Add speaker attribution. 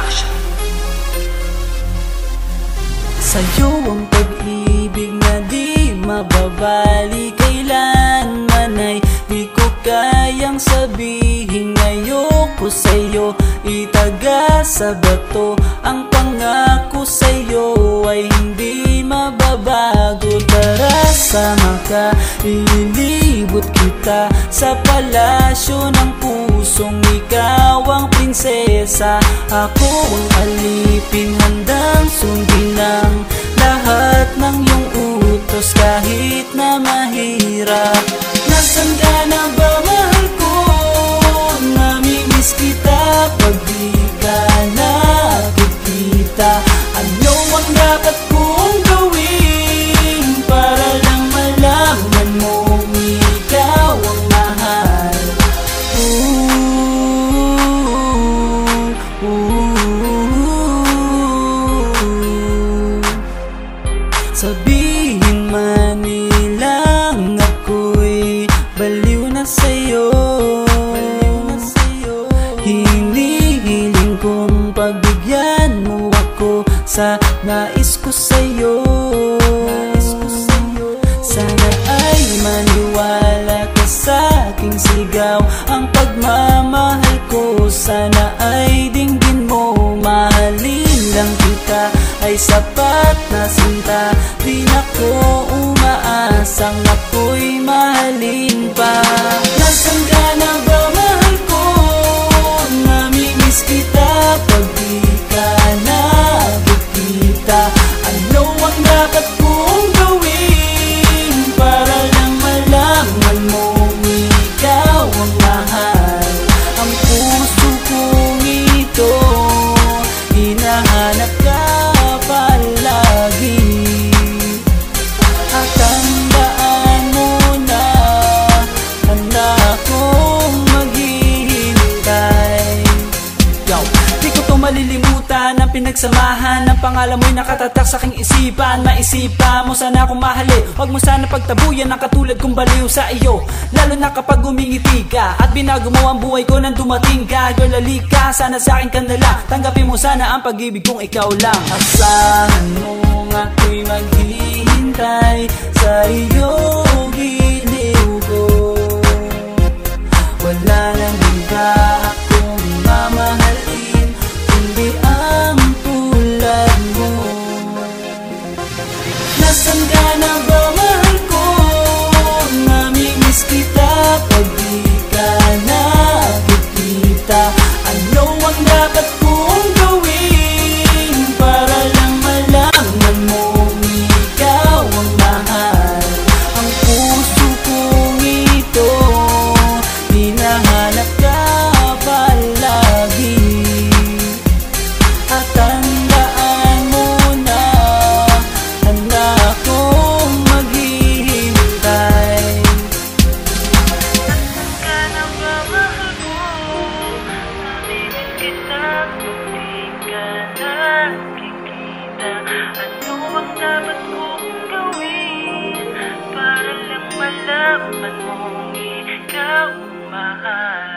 Speaker 1: Production.
Speaker 2: Sa'yo ang pag-ibig na di mababali, kailanman ay di ko kayang sabihin. Ayoko sa'yo itaga sa bato, ang pangako sa'yo ay hindi mababago. Tara sama ka, ililibot kita sa palasyo ng pusong ikaw ang prinsesa. Ako ang alipin, handang sundin ang lahat ng iyong utos kahit na mahirap. Nasaan ka na ba, mahal ko? Namimiss kita pag di ka nakikita. Ano ang dapat kong gawin para lang malaman mong ikaw ang mahal? Sabihin man nilang ako'y baliw na sa'yo, hinihiling kong pagbigyan mo ako sa nais ko sa'yo. Sana ay maniwala ka sa aking sigaw, ang pagmamahal ko sana ay dinggin mo. Mahalin lang kita ay sapat na sinta, di na ko umaasang ako'y mahalin pa. Nasaan ka na ba, mahal ko? Namimiss kita pag di ka nakikita. Ano ang dapat kong gawin para lang malaman mong ikaw ang mahal? Ang puso kong ito hinahanap ka palagi, at tandaan mo na handa akong maghihintay. Yo, di ko to malilimutan ang pinagsamahan ng pangalan mo'y nakatatak sa aking isipan. Maisipan mo sana akong mahalin, huwag mo sana pagtabuyan ang katulad kong baliw sa iyo. Lalo na kapag umingiti ka at binago mo ang buhay ko nang dumating ka. Girl, halika, sana sa akin ka na lang, tanggapin mo sana ang pag-ibig kong ikaw lang. Asahan mo ako'y maghihintay sa iyong giliw ko. Wala nang iba akong mamahalin kundi ang tulad mo. Nasaan ka na ba, mahal ko? Namimiss kita pag di ka nakikita. Ano ang dapat kong gawin para lang malaman mong ikaw ang mahal? Ang puso kong ito hinahanap ka palagi, at tandaan mo na handa akong maghihintay.
Speaker 3: Nasaan ka na ba, mahal ko? Namimiss kita kung di ka nakikita. Ano ang dapat kong gawin para lang malaman mong ikaw ang mahal?